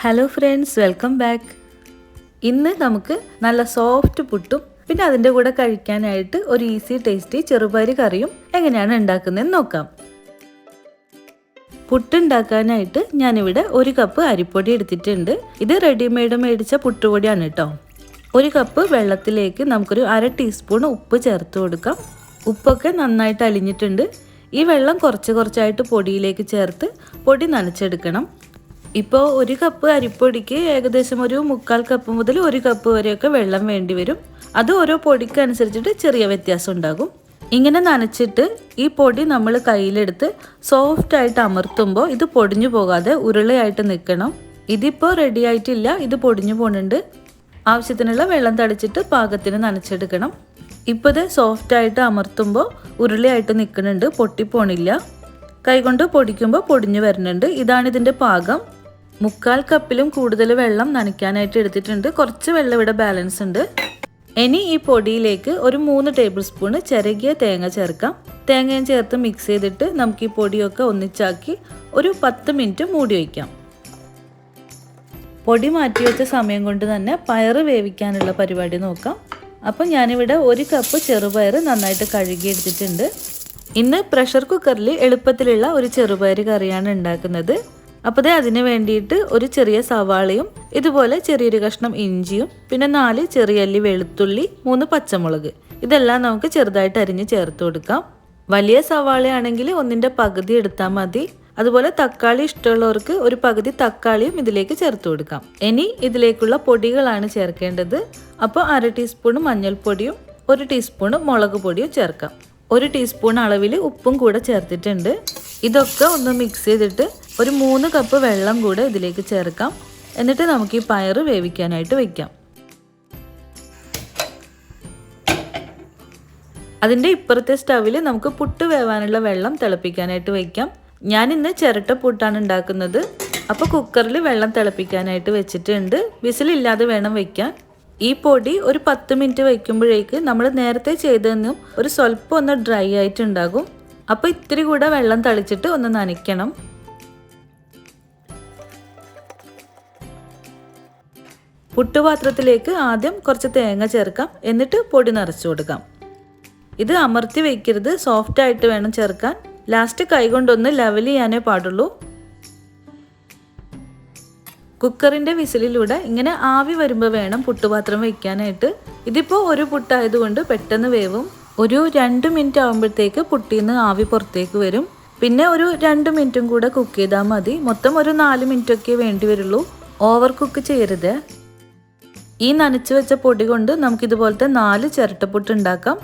Hello friends, welcome back. ഇന്ന് നമുക്ക് നല്ല സോഫ്റ്റ് പുട്ടും പിന്നെ അതിൻ്റെ കൂടെ കഴിക്കാനായിട്ട് ഒരു ഈസി ടേസ്റ്റി ചെറുപയർ കറിയും എങ്ങനെയാണ് ഉണ്ടാക്കുന്നതെന്ന് നോക്കാം. പുട്ടുണ്ടാക്കാനായിട്ട് ഞാനിവിടെ 1 കപ്പ് അരിപ്പൊടി എടുത്തിട്ടുണ്ട്. ഇത് റെഡിമെയ്ഡ് മേടിച്ച പുട്ടുപൊടിയാണ് കേട്ടോ. 1 കപ്പ് വെള്ളത്തിലേക്ക് നമുക്കൊരു 1/2 ടീസ്പൂൺ ഉപ്പ് ചേർത്ത് കൊടുക്കാം. ഉപ്പൊക്കെ നന്നായിട്ട് അലിഞ്ഞിട്ടുണ്ട്. ഈ വെള്ളം കുറച്ചായിട്ട് പൊടിയിലേക്ക് ചേർത്ത് പൊടി നനച്ചെടുക്കണം. ഇപ്പോൾ 1 കപ്പ് അരിപ്പൊടിക്ക് ഏകദേശം ഒരു 1/4 കപ്പ് മുതൽ 1 കപ്പ് വരെയൊക്കെ വെള്ളം വേണ്ടി വരും. അത് ഓരോ പൊടിക്ക് അനുസരിച്ചിട്ട് ചെറിയ വ്യത്യാസം ഉണ്ടാകും. ഇങ്ങനെ നനച്ചിട്ട് ഈ പൊടി നമ്മൾ കയ്യിലെടുത്ത് സോഫ്റ്റായിട്ട് അമർത്തുമ്പോൾ ഇത് പൊടിഞ്ഞു പോകാതെ ഉരുളയായിട്ട് നിൽക്കണം. ഇതിപ്പോൾ റെഡി ആയിട്ടില്ല, ഇത് പൊടിഞ്ഞു പോകുന്നുണ്ട്. ആവശ്യത്തിനുള്ള വെള്ളം തളിച്ചിട്ട് പാകത്തിന് നനച്ചെടുക്കണം. ഇപ്പോൾ ഇത് സോഫ്റ്റായിട്ട് അമർത്തുമ്പോൾ ഉരുളയായിട്ട് നിൽക്കുന്നുണ്ട്, പൊട്ടിപ്പോണില്ല. കൈകൊണ്ട് പൊടിക്കുമ്പോൾ പൊടിഞ്ഞു വരുന്നുണ്ട്. ഇതാണ് ഇതിൻ്റെ പാകം. 1/4 കപ്പിലും കൂടുതൽ വെള്ളം നനയ്ക്കാനായിട്ട് എടുത്തിട്ടുണ്ട്. കുറച്ച് വെള്ളം ഇവിടെ ബാലൻസ് ഉണ്ട്. ഇനി ഈ പൊടിയിലേക്ക് ഒരു 3 ടേബിൾ സ്പൂൺ ചിരകിയ തേങ്ങ ചേർക്കാം. തേങ്ങയും ചേർത്ത് മിക്സ് ചെയ്തിട്ട് നമുക്ക് ഈ പൊടിയൊക്കെ ഒന്നിച്ചാക്കി ഒരു 10 മിനിറ്റ് മൂടി വയ്ക്കാം. പൊടി മാറ്റി വെച്ച സമയം കൊണ്ട് തന്നെ പയറ് വേവിക്കാനുള്ള പരിപാടി നോക്കാം. അപ്പം ഞാനിവിടെ 1 കപ്പ് ചെറുപയർ നന്നായിട്ട് കഴുകി എടുത്തിട്ടുണ്ട്. ഇന്ന് പ്രഷർ കുക്കറിൽ എളുപ്പത്തിലുള്ള ഒരു ചെറുപയർ കറിയാണ് ഉണ്ടാക്കുന്നത്. അപ്പോൾ അതിന് വേണ്ടിയിട്ട് ഒരു ചെറിയ സവാളയും ഇതുപോലെ ചെറിയൊരു കഷ്ണം ഇഞ്ചിയും പിന്നെ 4 ചെറിയ അല്ലി വെളുത്തുള്ളി, 3 പച്ചമുളക്, ഇതെല്ലാം നമുക്ക് ചെറുതായിട്ട് അരിഞ്ഞ് ചേർത്ത് കൊടുക്കാം. വലിയ സവാളയാണെങ്കിൽ 1/4 പകുതി എടുത്താൽ മതി. അതുപോലെ തക്കാളി ഇഷ്ടമുള്ളവർക്ക് ഒരു പകുതി തക്കാളിയും ഇതിലേക്ക് ചേർത്ത് കൊടുക്കാം. ഇനി ഇതിലേക്കുള്ള പൊടികളാണ് ചേർക്കേണ്ടത്. അപ്പോൾ 1/2 ടീസ്പൂൺ മഞ്ഞൾപ്പൊടിയും 1 ടീസ്പൂൺ മുളക് പൊടിയും ചേർക്കാം. 1 ടീസ്പൂൺ അളവിൽ ഉപ്പും കൂടെ ചേർത്തിട്ടുണ്ട്. ഇതൊക്കെ ഒന്ന് മിക്സ് ചെയ്തിട്ട് ഒരു 3 കപ്പ് വെള്ളം കൂടെ ഇതിലേക്ക് ചേർക്കാം. എന്നിട്ട് നമുക്ക് ഈ പയറ് വേവിക്കാനായിട്ട് വയ്ക്കാം. അതിൻ്റെ ഇപ്പുറത്തെ സ്റ്റവിൽ നമുക്ക് പുട്ട് വേവാനുള്ള വെള്ളം തിളപ്പിക്കാനായിട്ട് വയ്ക്കാം. ഞാനിന്ന് ചിരട്ട പുട്ടാണ് ഉണ്ടാക്കുന്നത്. അപ്പോൾ കുക്കറിൽ വെള്ളം തിളപ്പിക്കാനായിട്ട് വെച്ചിട്ടുണ്ട്. വിസിലില്ലാതെ വേണം വയ്ക്കാൻ. ഈ പൊടി ഒരു 10 മിനിറ്റ് വയ്ക്കുമ്പോഴേക്ക് നമ്മൾ നേരത്തെ ചെയ്തതെന്നും ഒരു സ്വല്പം ഒന്ന് ഡ്രൈ ആയിട്ടുണ്ടാകും. അപ്പോൾ ഇത്തിരി കൂടെ വെള്ളം തളിച്ചിട്ട് ഒന്ന് നനയ്ക്കണം. പുട്ടുപാത്രത്തിലേക്ക് ആദ്യം കുറച്ച് തേങ്ങ ചേർക്കാം. എന്നിട്ട് പൊടി നിറച്ചു കൊടുക്കാം. ഇത് അമർത്തി വയ്ക്കരുത്, സോഫ്റ്റ് ആയിട്ട് വേണം ചേർക്കാൻ. ലാസ്റ്റ് കൈകൊണ്ടൊന്ന് ലെവൽ ചെയ്യാനേ പാടുള്ളൂ. കുക്കറിൻ്റെ വിസിലിലൂടെ ഇങ്ങനെ ആവി വരുമ്പോൾ വേണം പുട്ടുപാത്രം വയ്ക്കാനായിട്ട്. ഇതിപ്പോൾ ഒരു പുട്ടായതുകൊണ്ട് പെട്ടെന്ന് വേവും. ഒരു 2 മിനിറ്റ് ആകുമ്പോഴത്തേക്ക് പുട്ടിൽ നിന്ന് ആവി പുറത്തേക്ക് വരും. പിന്നെ ഒരു 2 മിനിറ്റും കൂടെ കുക്ക് ചെയ്താൽ മതി. മൊത്തം ഒരു 4 മിനിറ്റൊക്കെ വേണ്ടി വരുള്ളൂ. ഓവർ കുക്ക് ചെയ്യരുത്. ഈ നനച്ച് വെച്ച പൊടി കൊണ്ട് നമുക്കിതുപോലത്തെ 4 ചിരട്ടപ്പുട്ട് ഉണ്ടാക്കാം.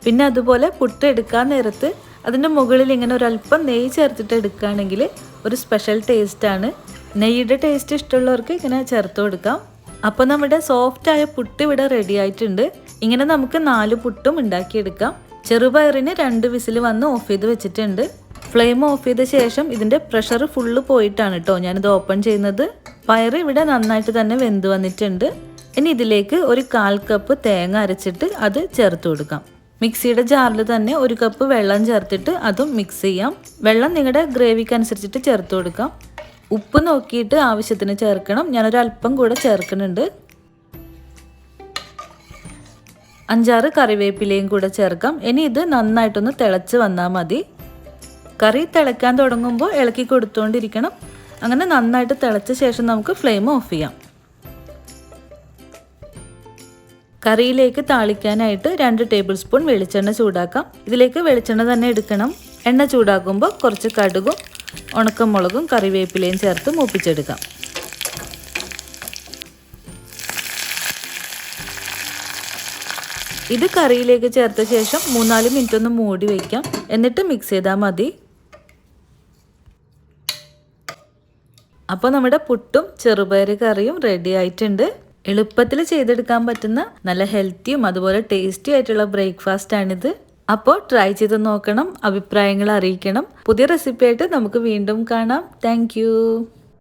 പിന്നെ അതുപോലെ പുട്ട് എടുക്കാൻ നേരത്ത് അതിൻ്റെ മുകളിൽ ഇങ്ങനെ ഒരല്പം നെയ്യ് ചേർത്തിട്ട് എടുക്കുകയാണെങ്കിൽ ഒരു സ്പെഷ്യൽ ടേസ്റ്റാണ്. നെയ്യുടെ ടേസ്റ്റ് ഇഷ്ടമുള്ളവർക്ക് ഇങ്ങനെ ചേർത്ത് കൊടുക്കാം. അപ്പോൾ നമ്മുടെ സോഫ്റ്റായ പുട്ട് ഇവിടെ റെഡി ആയിട്ടുണ്ട്. ഇങ്ങനെ നമുക്ക് 4 പുട്ടും ഉണ്ടാക്കിയെടുക്കാം. ചെറുപയറിന് 2 വിസിൽ വന്ന് ഓഫ് ചെയ്ത് വെച്ചിട്ടുണ്ട്. ഫ്ലെയിം ഓഫ് ചെയ്ത ശേഷം ഇതിൻ്റെ പ്രഷർ ഫുള്ള് പോയിട്ടാണ് കേട്ടോ ഞാനിത് ഓപ്പൺ ചെയ്യുന്നത്. പയർ ഇവിടെ നന്നായിട്ട് തന്നെ വെന്ത് വന്നിട്ടുണ്ട്. ഇനി ഇതിലേക്ക് ഒരു 1/4 കപ്പ് തേങ്ങ അരച്ചിട്ട് അത് ചേർത്ത് കൊടുക്കാം. മിക്സിയുടെ ജാറിൽ തന്നെ 1 കപ്പ് വെള്ളം ചേർത്തിട്ട് അതും മിക്സ് ചെയ്യാം. വെള്ളം നിങ്ങളുടെ ഗ്രേവിക്ക് അനുസരിച്ചിട്ട് ചേർത്ത് കൊടുക്കാം. ഉപ്പ് നോക്കിയിട്ട് ആവശ്യത്തിന് ചേർക്കണം. ഞാനൊരല്പം കൂടെ ചേർക്കുന്നുണ്ട്. 5-6 കറിവേപ്പിലയും കൂടെ ചേർക്കാം. ഇനി ഇത് നന്നായിട്ടൊന്ന് തിളച്ച് വന്നാൽ മതി. കറി തിളയ്ക്കാൻ തുടങ്ങുമ്പോൾ ഇളക്കി കൊടുത്തുകൊണ്ടിരിക്കണം. അങ്ങനെ നന്നായിട്ട് തിളച്ച ശേഷം നമുക്ക് ഫ്ലെയിം ഓഫ് ചെയ്യാം. കറിയിലേക്ക് താളിക്കാനായിട്ട് 2 ടേബിൾ സ്പൂൺ വെളിച്ചെണ്ണ ചൂടാക്കാം. ഇതിലേക്ക് വെളിച്ചെണ്ണ തന്നെ എടുക്കണം. എണ്ണ ചൂടാക്കുമ്പോൾ കുറച്ച് കടുകും ഉണക്കമുളകും കറിവേപ്പിലയും ചേർത്ത് മൂപ്പിച്ചെടുക്കാം. ഇത് കറിയിലേക്ക് ചേർത്ത ശേഷം 3-4 മിനിറ്റ് ഒന്ന് മൂടി വയ്ക്കാം. എന്നിട്ട് മിക്സ് ചെയ്താൽ മതി. അപ്പോൾ നമ്മുടെ പുട്ടും ചെറുപയർ കറിയും റെഡി ആയിട്ടുണ്ട്. എളുപ്പത്തിൽ ചെയ്തെടുക്കാൻ പറ്റുന്ന നല്ല ഹെൽത്തിയും അതുപോലെ ടേസ്റ്റി ആയിട്ടുള്ള ബ്രേക്ക്ഫാസ്റ്റ് ആണിത്. അപ്പോൾ ട്രൈ ചെയ്ത് നോക്കണം, അഭിപ്രായങ്ങൾ അറിയിക്കണം. പുതിയ റെസിപ്പി ആയിട്ട് നമുക്ക് വീണ്ടും കാണാം. താങ്ക്